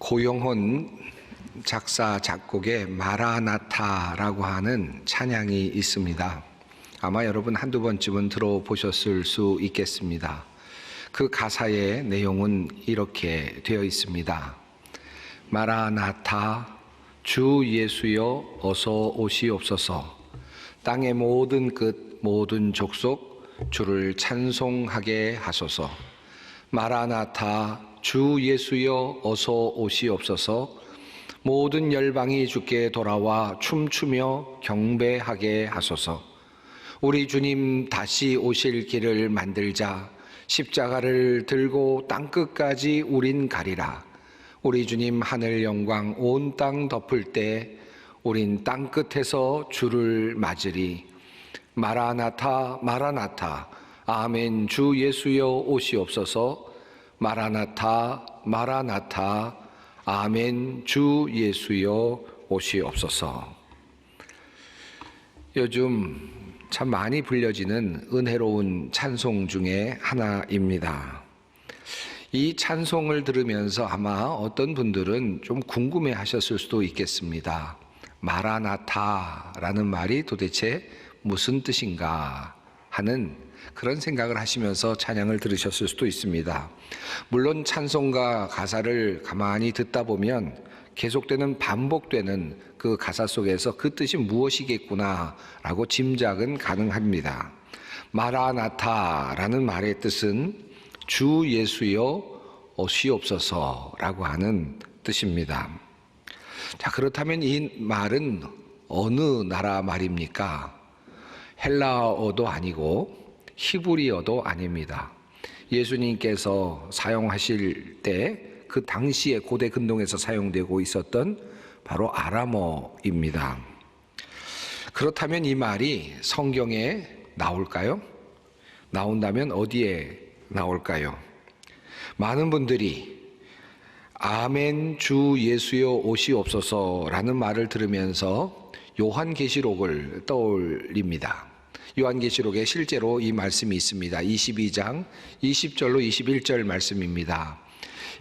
고용훈 작사 작곡의 마라나타라고 하는 찬양이 있습니다. 아마 여러분 한두 번쯤은 들어보셨을 수 있겠습니다. 그 가사의 내용은 이렇게 되어 있습니다. 마라나타, 주 예수여 어서 오시옵소서. 땅의 모든 끝 모든 족속 주를 찬송하게 하소서. 마라나타, 주 예수여 어서 오시옵소서. 모든 열방이 주께 돌아와 춤추며 경배하게 하소서. 우리 주님 다시 오실 길을 만들자. 십자가를 들고 땅끝까지 우린 가리라. 우리 주님 하늘 영광 온 땅 덮을 때 우린 땅끝에서 주를 맞으리. 마라나타 마라나타 아멘 주 예수여 오시옵소서. 마라나타 마라나타 아멘 주 예수여 오시옵소서. 요즘 참 많이 불려지는 은혜로운 찬송 중에 하나입니다. 이 찬송을 들으면서 아마 어떤 분들은 좀 궁금해 하셨을 수도 있겠습니다. 마라나타라는 말이 도대체 무슨 뜻인가 하는 그런 생각을 하시면서 찬양을 들으셨을 수도 있습니다. 물론 찬송가 가사를 가만히 듣다 보면 계속되는 반복되는 그 가사 속에서 그 뜻이 무엇이겠구나라고 짐작은 가능합니다. 마라나타라는 말의 뜻은 주 예수여 오시옵소서라고 하는 뜻입니다. 자, 그렇다면 이 말은 어느 나라 말입니까? 헬라어도 아니고 히브리어도 아닙니다. 예수님께서 사용하실 때 그 당시에 고대 근동에서 사용되고 있었던 바로 아람어입니다. 그렇다면 이 말이 성경에 나올까요? 나온다면 어디에 나올까요? 많은 분들이 아멘 주 예수여 오시옵소서라는 말을 들으면서 요한계시록을 떠올립니다. 요한계시록에 실제로 이 말씀이 있습니다. 22장 20절로 21절 말씀입니다.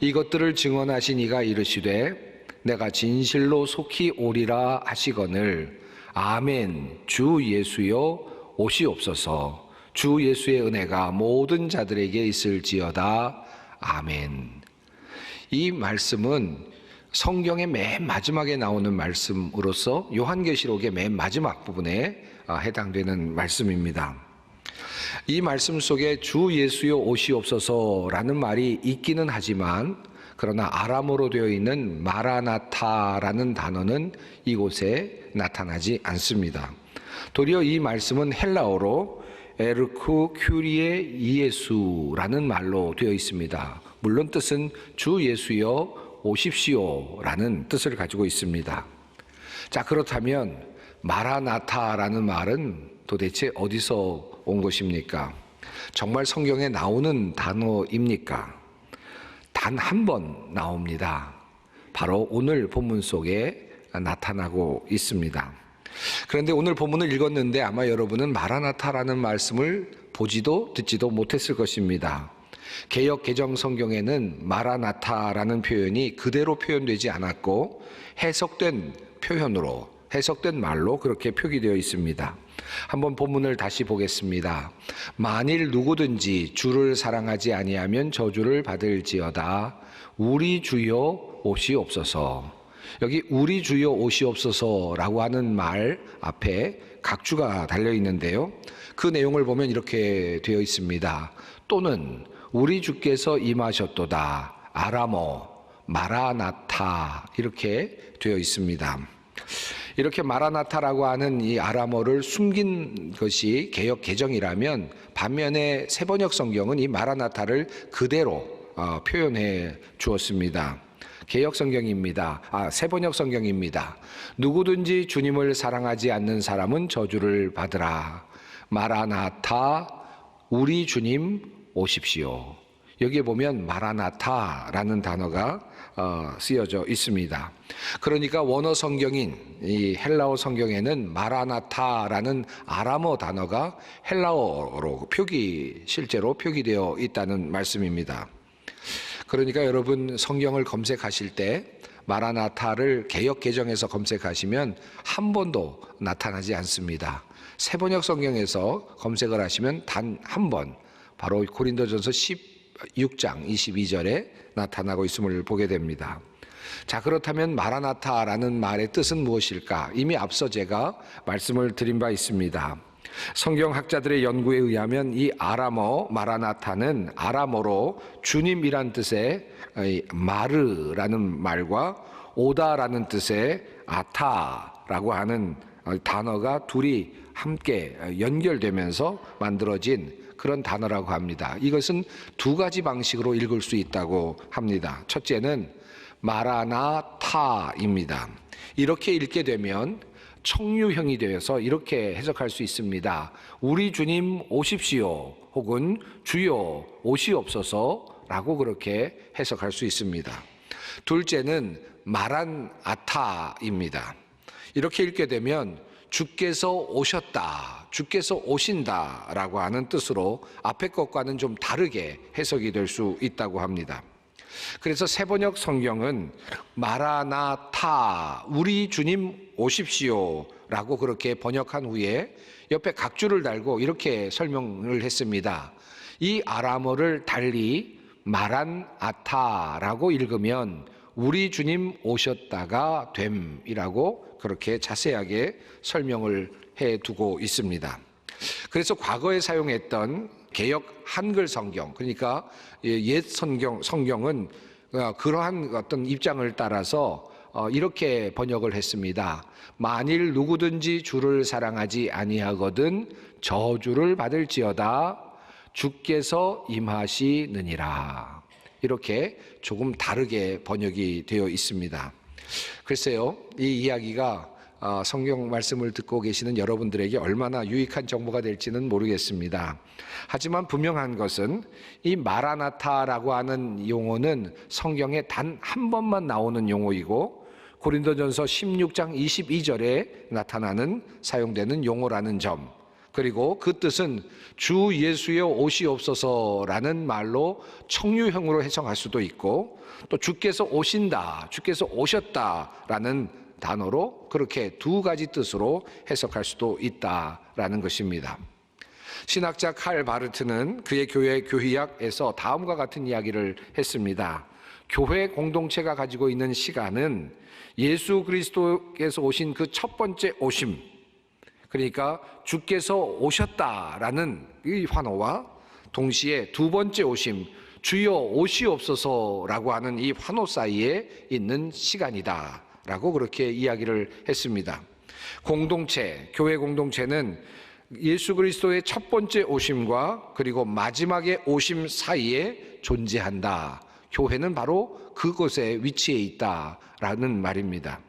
이것들을 증언하신 이가 이르시되 내가 진실로 속히 오리라 하시거늘 아멘 주 예수여 오시옵소서. 주 예수의 은혜가 모든 자들에게 있을지어다. 아멘. 이 말씀은 성경의 맨 마지막에 나오는 말씀으로서 요한계시록의 맨 마지막 부분에 해당되는 말씀입니다. 이 말씀 속에 주 예수여 오시옵소서라는 말이 있기는 하지만 그러나 아람어로 되어 있는 마라나타라는 단어는 이곳에 나타나지 않습니다. 도리어 이 말씀은 헬라어로 에르쿠 큐리에 이예수라는 말로 되어 있습니다. 물론 뜻은 주 예수여 오십시오라는 뜻을 가지고 있습니다. 자, 그렇다면 마라나타라는 말은 도대체 어디서 온 것입니까? 정말 성경에 나오는 단어입니까? 단 한 번 나옵니다. 바로 오늘 본문 속에 나타나고 있습니다. 그런데 오늘 본문을 읽었는데 아마 여러분은 마라나타라는 말씀을 보지도 듣지도 못했을 것입니다. 개역 개정 성경에는 마라나타라는 표현이 그대로 표현되지 않았고 해석된 표현으로 해석된 말로 그렇게 표기되어 있습니다. 한번 본문을 다시 보겠습니다. 만일 누구든지 주를 사랑하지 아니하면 저주를 받을지어다. 우리 주여 오시옵소서. 여기 우리 주여 오시옵소서라고 하는 말 앞에 각주가 달려 있는데요. 그 내용을 보면 이렇게 되어 있습니다. 또는 우리 주께서 임하셨도다. 아람어 마라나타 이렇게 되어 있습니다. 이렇게 마라나타라고 하는 이 아람어를 숨긴 것이 개역 개정이라면 반면에 새번역 성경은 이 마라나타를 그대로 표현해 주었습니다. 개역 성경입니다. 새번역 성경입니다. 누구든지 주님을 사랑하지 않는 사람은 저주를 받으라. 마라나타 우리 주님 오십시오. 여기에 보면 마라나타라는 단어가 쓰여져 있습니다. 그러니까 원어 성경인 이 헬라어 성경에는 마라나타라는 아람어 단어가 헬라어로 실제로 표기되어 있다는 말씀입니다. 그러니까 여러분 성경을 검색하실 때 마라나타를 개역 개정에서 검색하시면 한 번도 나타나지 않습니다. 세번역 성경에서 검색을 하시면 단 한 번, 바로 고린도전서 16장 22절에 나타나고 있음을 보게 됩니다. 자, 그렇다면 마라나타라는 말의 뜻은 무엇일까? 이미 앞서 제가 말씀을 드린 바 있습니다. 성경학자들의 연구에 의하면 이 아람어 마라나타는 아람어로 주님이란 뜻의 마르라는 말과 오다라는 뜻의 아타라고 하는 단어가 둘이 함께 연결되면서 만들어진 그런 단어라고 합니다. 이것은 두 가지 방식으로 읽을 수 있다고 합니다. 첫째는 마라나타입니다. 이렇게 읽게 되면 청유형이 되어서 이렇게 해석할 수 있습니다. 우리 주님 오십시오, 혹은 주여 오시옵소서라고 그렇게 해석할 수 있습니다. 둘째는 마란아타입니다. 이렇게 읽게 되면 주께서 오셨다, 주께서 오신다라고 하는 뜻으로 앞의 것과는 좀 다르게 해석이 될 수 있다고 합니다. 그래서 세번역 성경은 마라나타, 우리 주님 오십시오 라고 그렇게 번역한 후에 옆에 각주를 달고 이렇게 설명을 했습니다. 이 아람어를 달리 마란아타라고 읽으면 우리 주님 오셨다가 됨이라고 그렇게 자세하게 설명을 해두고 있습니다. 그래서 과거에 사용했던 개역 한글 성경, 그러니까 옛 성경은 그러한 어떤 입장을 따라서 이렇게 번역을 했습니다. 만일 누구든지 주를 사랑하지 아니하거든 저주를 받을지어다, 주께서 임하시느니라. 이렇게 조금 다르게 번역이 되어 있습니다. 글쎄요, 이 이야기가 성경 말씀을 듣고 계시는 여러분들에게 얼마나 유익한 정보가 될지는 모르겠습니다. 하지만 분명한 것은 이 마라나타라고 하는 용어는 성경에 단 한 번만 나오는 용어이고 고린도전서 16장 22절에 나타나는 사용되는 용어라는 점, 그리고 그 뜻은 주 예수여 오시옵소서라는 말로 청유형으로 해석할 수도 있고, 또 주께서 오신다, 주께서 오셨다라는 단어로 그렇게 두 가지 뜻으로 해석할 수도 있다라는 것입니다. 신학자 칼 바르트는 그의 교회 교휘학에서 다음과 같은 이야기를 했습니다. 교회 공동체가 가지고 있는 시간은 예수 그리스도께서 오신 그 첫 번째 오심, 그러니까 주께서 오셨다라는 이 환호와 동시에 두 번째 오심, 주여 오시옵소서라고 하는 이 환호 사이에 있는 시간이다 라고 그렇게 이야기를 했습니다. 공동체, 교회 공동체는 예수 그리스도의 첫 번째 오심과 그리고 마지막의 오심 사이에 존재한다. 교회는 바로 그곳에 위치해 있다라는 말입니다.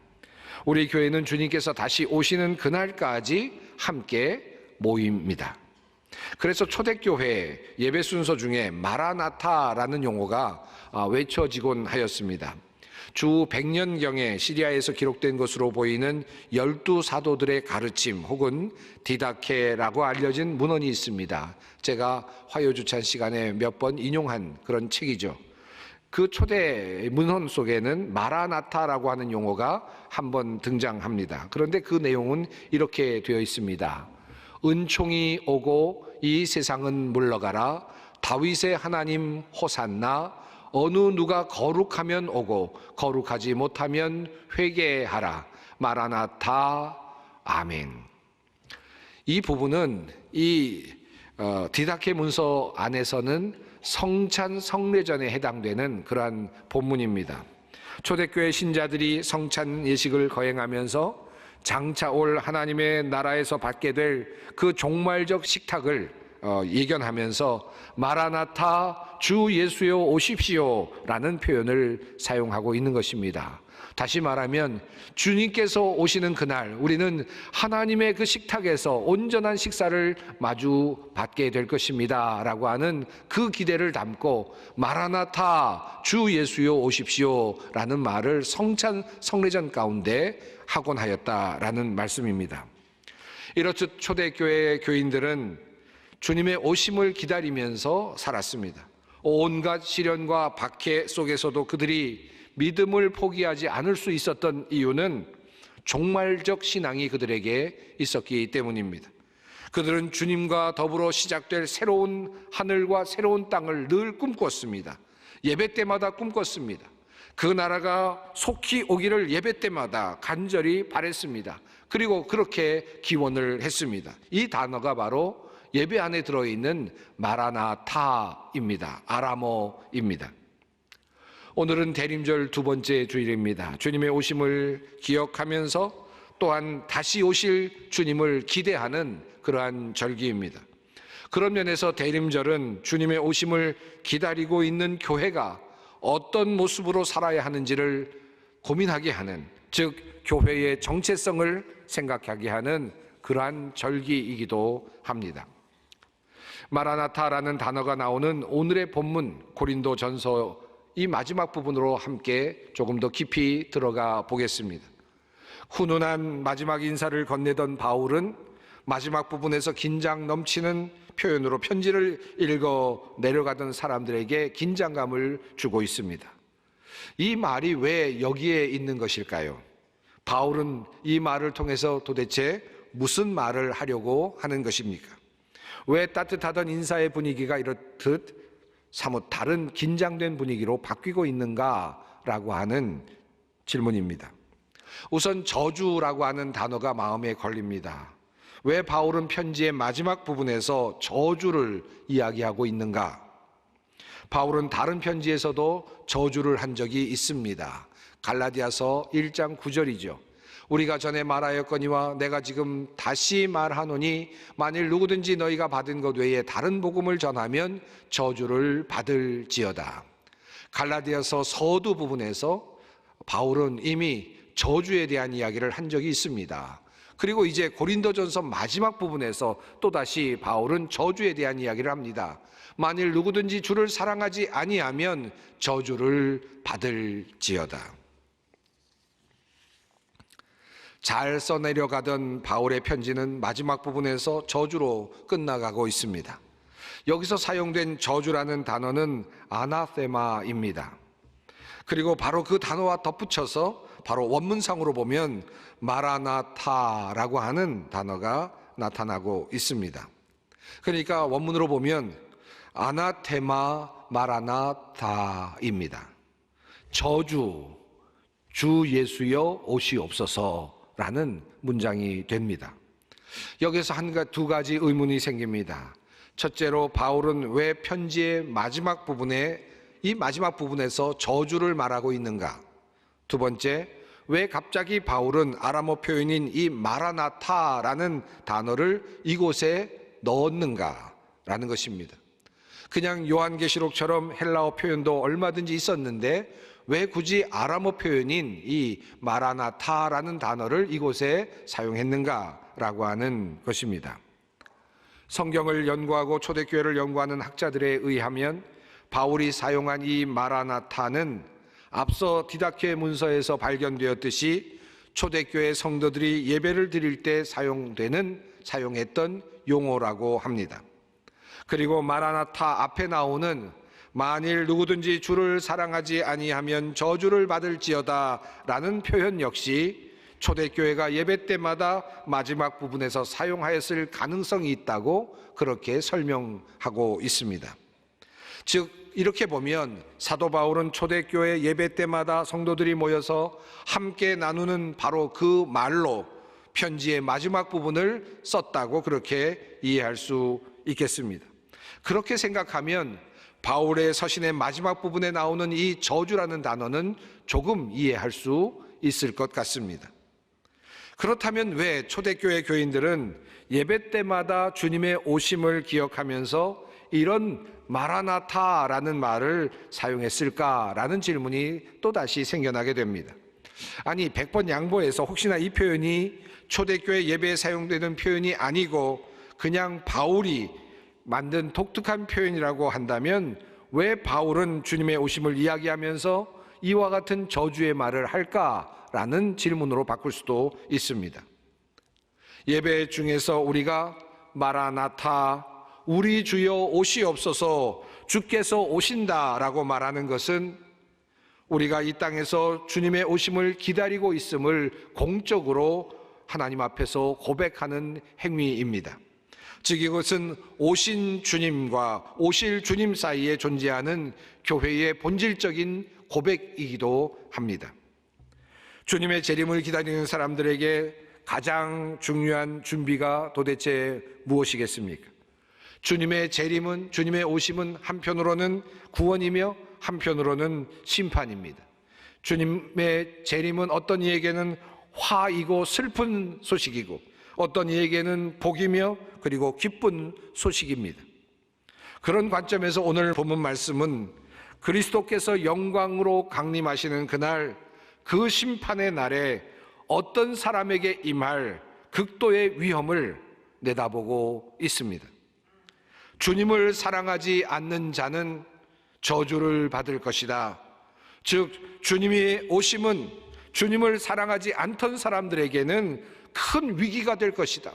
우리 교회는 주님께서 다시 오시는 그날까지 함께 모입니다. 그래서 초대교회 예배 순서 중에 마라나타라는 용어가 외쳐지곤 하였습니다. 주 100년경에 시리아에서 기록된 것으로 보이는 12사도들의 가르침 혹은 디다케라고 알려진 문헌이 있습니다. 제가 화요주찬 시간에 몇 번 인용한 그런 책이죠. 그 초대 문헌 속에는 마라나타라고 하는 용어가 한번 등장합니다. 그런데 그 내용은 이렇게 되어 있습니다. 은총이 오고 이 세상은 물러가라, 다윗의 하나님 호산나, 어느 누가 거룩하면 오고 거룩하지 못하면 회개하라, 마라나타 아멘. 이 부분은 이 디다케 문서 안에서는 성찬 성례전에 해당되는 그러한 본문입니다. 초대교회 신자들이 성찬 예식을 거행하면서 장차 올 하나님의 나라에서 받게 될 그 종말적 식탁을 예견하면서 마라나타 주 예수여 오십시오 라는 표현을 사용하고 있는 것입니다. 다시 말하면 주님께서 오시는 그날 우리는 하나님의 그 식탁에서 온전한 식사를 마주 받게 될 것입니다 라고 하는 그 기대를 담고 마라나타 주 예수여 오십시오 라는 말을 성찬 성례전 가운데 하곤 하였다라는 말씀입니다. 이렇듯 초대교회 교인들은 주님의 오심을 기다리면서 살았습니다. 온갖 시련과 박해 속에서도 그들이 믿음을 포기하지 않을 수 있었던 이유는 종말적 신앙이 그들에게 있었기 때문입니다. 그들은 주님과 더불어 시작될 새로운 하늘과 새로운 땅을 늘 꿈꿨습니다. 예배 때마다 꿈꿨습니다. 그 나라가 속히 오기를 예배 때마다 간절히 바랬습니다. 그리고 그렇게 기원을 했습니다. 이 단어가 바로 예배 안에 들어있는 마라나타입니다. 아람어입니다. 오늘은 대림절 두 번째 주일입니다. 주님의 오심을 기억하면서 또한 다시 오실 주님을 기대하는 그러한 절기입니다. 그런 면에서 대림절은 주님의 오심을 기다리고 있는 교회가 어떤 모습으로 살아야 하는지를 고민하게 하는, 즉 교회의 정체성을 생각하게 하는 그러한 절기이기도 합니다. 마라나타라는 단어가 나오는 오늘의 본문 고린도전서 이 마지막 부분으로 함께 조금 더 깊이 들어가 보겠습니다. 훈훈한 마지막 인사를 건네던 바울은 마지막 부분에서 긴장 넘치는 표현으로 편지를 읽어 내려가던 사람들에게 긴장감을 주고 있습니다. 이 말이 왜 여기에 있는 것일까요? 바울은 이 말을 통해서 도대체 무슨 말을 하려고 하는 것입니까? 왜 따뜻하던 인사의 분위기가 이렇듯 사뭇 다른 긴장된 분위기로 바뀌고 있는가라고 하는 질문입니다. 우선 저주라고 하는 단어가 마음에 걸립니다. 왜 바울은 편지의 마지막 부분에서 저주를 이야기하고 있는가? 바울은 다른 편지에서도 저주를 한 적이 있습니다. 갈라디아서 1장 9절이죠. 우리가 전에 말하였거니와 내가 지금 다시 말하노니 만일 누구든지 너희가 받은 것 외에 다른 복음을 전하면 저주를 받을지어다. 갈라디아서 서두 부분에서 바울은 이미 저주에 대한 이야기를 한 적이 있습니다. 그리고 이제 고린도전서 마지막 부분에서 또다시 바울은 저주에 대한 이야기를 합니다. 만일 누구든지 주를 사랑하지 아니하면 저주를 받을지어다. 잘 써내려가던 바울의 편지는 마지막 부분에서 저주로 끝나가고 있습니다. 여기서 사용된 저주라는 단어는 아나테마입니다. 그리고 바로 그 단어와 덧붙여서 바로 원문상으로 보면 마라나타라고 하는 단어가 나타나고 있습니다. 그러니까 원문으로 보면 아나테마 마라나타입니다. 저주, 주 예수여 오시옵소서라는 문장이 됩니다. 여기서 두 가지 의문이 생깁니다. 첫째로 바울은 왜 편지의 마지막 부분에 이 마지막 부분에서 저주를 말하고 있는가? 두 번째, 왜 갑자기 바울은 아람어 표현인 이 마라나타라는 단어를 이곳에 넣었는가라는 것입니다. 그냥 요한계시록처럼 헬라어 표현도 얼마든지 있었는데 왜 굳이 아람어 표현인 이 마라나타라는 단어를 이곳에 사용했는가라고 하는 것입니다. 성경을 연구하고 초대교회를 연구하는 학자들에 의하면 바울이 사용한 이 마라나타는 앞서 디다케 문서에서 발견되었듯이 초대교회 성도들이 예배를 드릴 때 사용했던 용어라고 합니다. 그리고 마라나타 앞에 나오는 만일 누구든지 주를 사랑하지 아니하면 저주를 받을지어다 라는 표현 역시 초대교회가 예배 때마다 마지막 부분에서 사용하였을 가능성이 있다고 그렇게 설명하고 있습니다. 즉 이렇게 보면 사도 바울은 초대교회 예배 때마다 성도들이 모여서 함께 나누는 바로 그 말로 편지의 마지막 부분을 썼다고 그렇게 이해할 수 있겠습니다. 그렇게 생각하면 바울의 서신의 마지막 부분에 나오는 이 저주라는 단어는 조금 이해할 수 있을 것 같습니다. 그렇다면 왜 초대교회 교인들은 예배 때마다 주님의 오심을 기억하면서 이런 마라나타라는 말을 사용했을까라는 질문이 또다시 생겨나게 됩니다. 아니 100번 양보해서 혹시나 이 표현이 초대교회 예배에 사용되는 표현이 아니고 그냥 바울이 만든 독특한 표현이라고 한다면 왜 바울은 주님의 오심을 이야기하면서 이와 같은 저주의 말을 할까라는 질문으로 바꿀 수도 있습니다. 예배 중에서 우리가 마라나타 우리 주여 오시옵소서 주께서 오신다라고 말하는 것은 우리가 이 땅에서 주님의 오심을 기다리고 있음을 공적으로 하나님 앞에서 고백하는 행위입니다. 즉 이것은 오신 주님과 오실 주님 사이에 존재하는 교회의 본질적인 고백이기도 합니다. 주님의 재림을 기다리는 사람들에게 가장 중요한 준비가 도대체 무엇이겠습니까? 주님의 재림은, 주님의 오심은 한편으로는 구원이며 한편으로는 심판입니다. 주님의 재림은 어떤 이에게는 화이고 슬픈 소식이고 어떤 이에게는 복이며 그리고 기쁜 소식입니다. 그런 관점에서 오늘 본문 말씀은 그리스도께서 영광으로 강림하시는 그날, 그 심판의 날에 어떤 사람에게 임할 극도의 위험을 내다보고 있습니다. 주님을 사랑하지 않는 자는 저주를 받을 것이다. 즉 주님의 오심은 주님을 사랑하지 않던 사람들에게는 큰 위기가 될 것이다.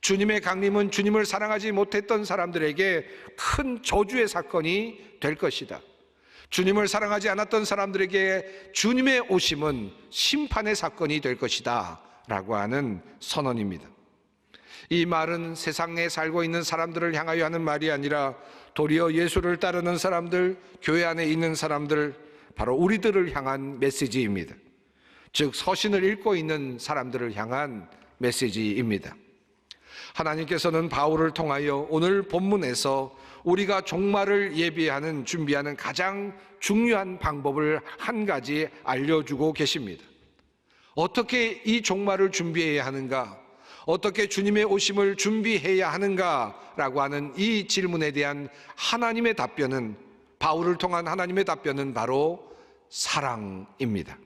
주님의 강림은 주님을 사랑하지 못했던 사람들에게 큰 저주의 사건이 될 것이다. 주님을 사랑하지 않았던 사람들에게 주님의 오심은 심판의 사건이 될 것이다 라고 하는 선언입니다. 이 말은 세상에 살고 있는 사람들을 향하여 하는 말이 아니라 도리어 예수를 따르는 사람들, 교회 안에 있는 사람들, 바로 우리들을 향한 메시지입니다. 즉 서신을 읽고 있는 사람들을 향한 메시지입니다. 하나님께서는 바울을 통하여 오늘 본문에서 우리가 종말을 예비하는, 준비하는 가장 중요한 방법을 한 가지 알려주고 계십니다. 어떻게 이 종말을 준비해야 하는가? 어떻게 주님의 오심을 준비해야 하는가라고 하는 이 질문에 대한 하나님의 답변은, 바울을 통한 하나님의 답변은 바로 사랑입니다.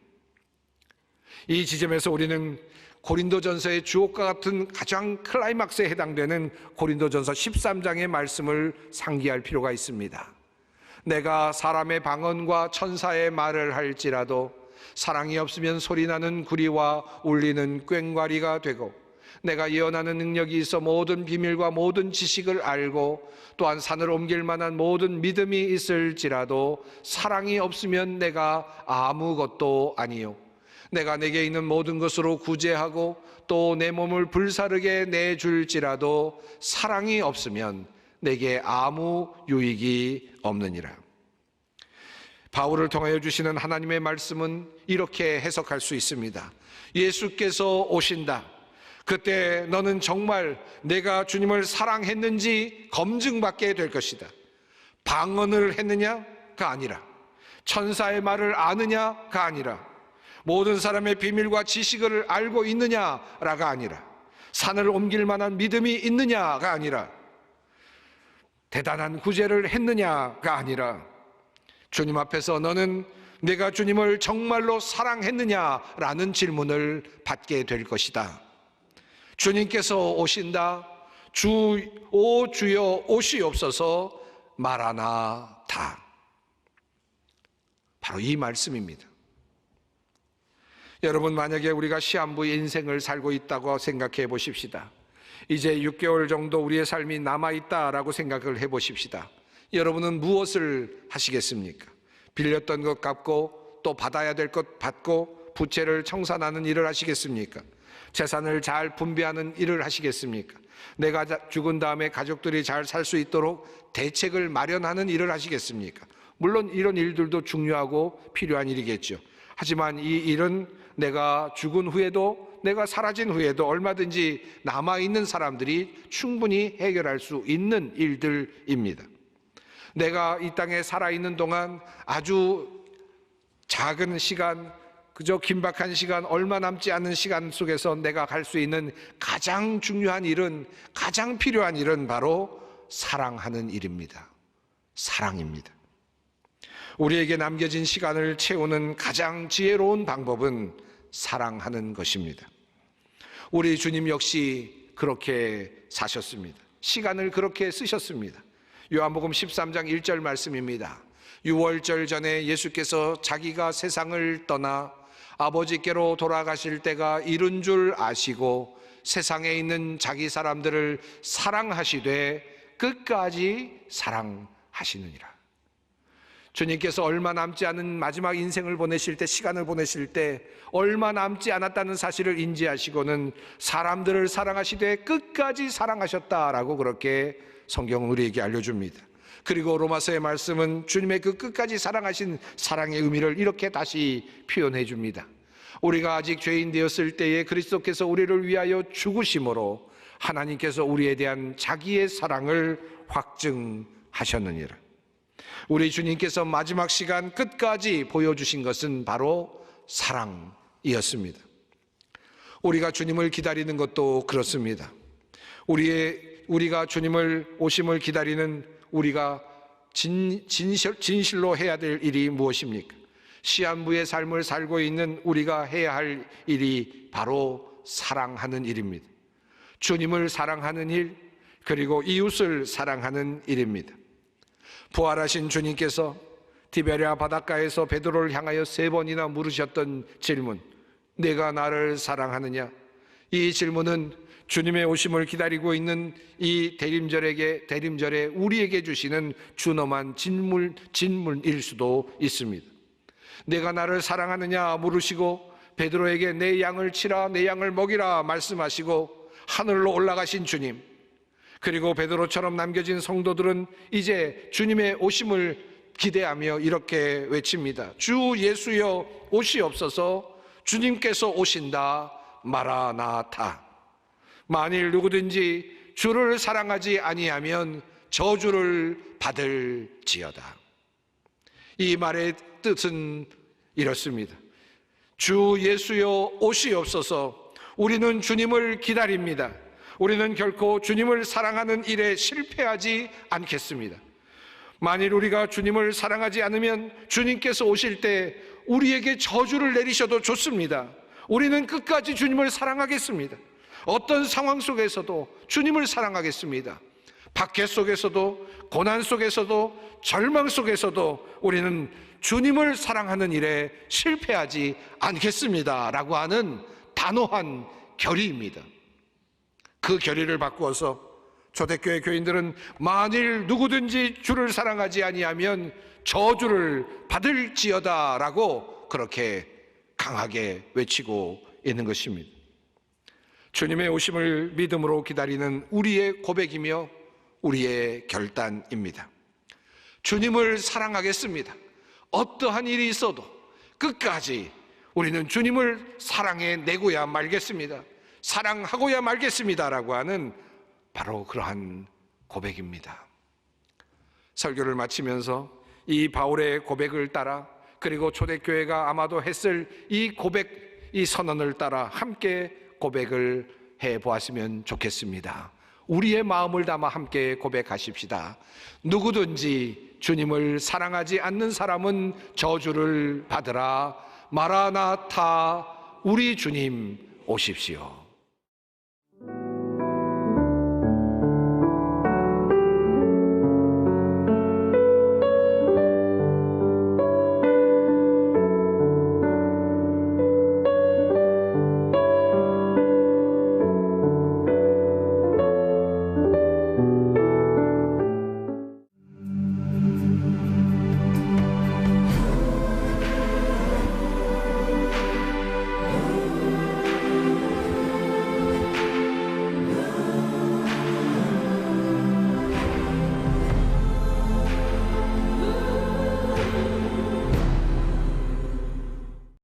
이 지점에서 우리는 고린도전서의 주옥과 같은 가장 클라이막스에 해당되는 고린도전서 13장의 말씀을 상기할 필요가 있습니다. 내가 사람의 방언과 천사의 말을 할지라도 사랑이 없으면 소리나는 구리와 울리는 꽹과리가 되고, 내가 예언하는 능력이 있어 모든 비밀과 모든 지식을 알고 또한 산을 옮길 만한 모든 믿음이 있을지라도 사랑이 없으면 내가 아무것도 아니요, 내가 내게 있는 모든 것으로 구제하고 또 내 몸을 불사르게 내줄지라도 사랑이 없으면 내게 아무 유익이 없느니라. 바울을 통하여 주시는 하나님의 말씀은 이렇게 해석할 수 있습니다. 예수께서 오신다. 그때 너는 정말 내가 주님을 사랑했는지 검증받게 될 것이다. 방언을 했느냐가 아니라, 천사의 말을 아느냐가 아니라, 모든 사람의 비밀과 지식을 알고 있느냐가 아니라, 산을 옮길 만한 믿음이 있느냐가 아니라, 대단한 구제를 했느냐가 아니라, 주님 앞에서 너는 내가 주님을 정말로 사랑했느냐라는 질문을 받게 될 것이다. 주님께서 오신다. 오 주여 오시옵소서 마라나다. 바로 이 말씀입니다. 여러분, 만약에 우리가 시한부 인생을 살고 있다고 생각해 보십시다. 이제 6개월 정도 우리의 삶이 남아있다라고 생각을 해 보십시다. 여러분은 무엇을 하시겠습니까? 빌렸던 것 갚고 또 받아야 될 것 받고 부채를 청산하는 일을 하시겠습니까? 재산을 잘 분배하는 일을 하시겠습니까? 내가 죽은 다음에 가족들이 잘 살 수 있도록 대책을 마련하는 일을 하시겠습니까? 물론 이런 일들도 중요하고 필요한 일이겠죠. 하지만 이 일은 내가 죽은 후에도, 내가 사라진 후에도 얼마든지 남아있는 사람들이 충분히 해결할 수 있는 일들입니다. 내가 이 땅에 살아있는 동안 아주 작은 시간, 그저 긴박한 시간, 얼마 남지 않은 시간 속에서 내가 할 수 있는 가장 중요한 일은, 가장 필요한 일은 바로 사랑하는 일입니다. 사랑입니다. 우리에게 남겨진 시간을 채우는 가장 지혜로운 방법은 사랑하는 것입니다. 우리 주님 역시 그렇게 사셨습니다. 시간을 그렇게 쓰셨습니다. 요한복음 13장 1절 말씀입니다. 유월절 전에 예수께서 자기가 세상을 떠나 아버지께로 돌아가실 때가 이른 줄 아시고 세상에 있는 자기 사람들을 사랑하시되 끝까지 사랑하셨느니라. 하시느니라. 주님께서 얼마 남지 않은 마지막 인생을 보내실 때, 시간을 보내실 때 얼마 남지 않았다는 사실을 인지하시고는 사람들을 사랑하시되 끝까지 사랑하셨다라고 그렇게 성경은 우리에게 알려줍니다. 그리고 로마서의 말씀은 주님의 그 끝까지 사랑하신 사랑의 의미를 이렇게 다시 표현해 줍니다. 우리가 아직 죄인 되었을 때에 그리스도께서 우리를 위하여 죽으심으로 하나님께서 우리에 대한 자기의 사랑을 확증하셨느니라. 우리 주님께서 마지막 시간 끝까지 보여주신 것은 바로 사랑이었습니다. 우리가 주님을 기다리는 것도 그렇습니다. 우리가 주님을 오심을 기다리는 우리가 진실로 해야 될 일이 무엇입니까? 시한부의 삶을 살고 있는 우리가 해야 할 일이 바로 사랑하는 일입니다. 주님을 사랑하는 일, 그리고 이웃을 사랑하는 일입니다. 부활하신 주님께서 디베랴 바닷가에서 베드로를 향하여 3번이나 물으셨던 질문, 내가 나를 사랑하느냐? 이 질문은 주님의 오심을 기다리고 있는 이 대림절에 우리에게 주시는 준엄한 질문일 수도 있습니다. 내가 나를 사랑하느냐 물으시고 베드로에게 내 양을 치라, 내 양을 먹이라 말씀하시고 하늘로 올라가신 주님, 그리고 베드로처럼 남겨진 성도들은 이제 주님의 오심을 기대하며 이렇게 외칩니다. 주 예수여 오시옵소서. 주님께서 오신다. 마라나타. 만일 누구든지 주를 사랑하지 아니하면 저주를 받을지어다. 이 말의 뜻은 이렇습니다. 주 예수여 오시옵소서. 우리는 주님을 기다립니다. 우리는 결코 주님을 사랑하는 일에 실패하지 않겠습니다. 만일 우리가 주님을 사랑하지 않으면 주님께서 오실 때 우리에게 저주를 내리셔도 좋습니다. 우리는 끝까지 주님을 사랑하겠습니다. 어떤 상황 속에서도 주님을 사랑하겠습니다. 박해 속에서도, 고난 속에서도, 절망 속에서도 우리는 주님을 사랑하는 일에 실패하지 않겠습니다 라고 하는 단호한 결의입니다. 그 결의를 바꾸어서 초대교회 교인들은 만일 누구든지 주를 사랑하지 아니하면 저주를 받을지어다 라고 그렇게 강하게 외치고 있는 것입니다. 주님의 오심을 믿음으로 기다리는 우리의 고백이며 우리의 결단입니다. 주님을 사랑하겠습니다. 어떠한 일이 있어도 끝까지 우리는 주님을 사랑해 내고야 말겠습니다. 사랑하고야 말겠습니다라고 하는 바로 그러한 고백입니다. 설교를 마치면서 이 바울의 고백을 따라, 그리고 초대교회가 아마도 했을 이 고백, 이 선언을 따라 함께 고백을 해보았으면 좋겠습니다. 우리의 마음을 담아 함께 고백하십시다. 누구든지 주님을 사랑하지 않는 사람은 저주를 받으라. 마라나타, 우리 주님 오십시오.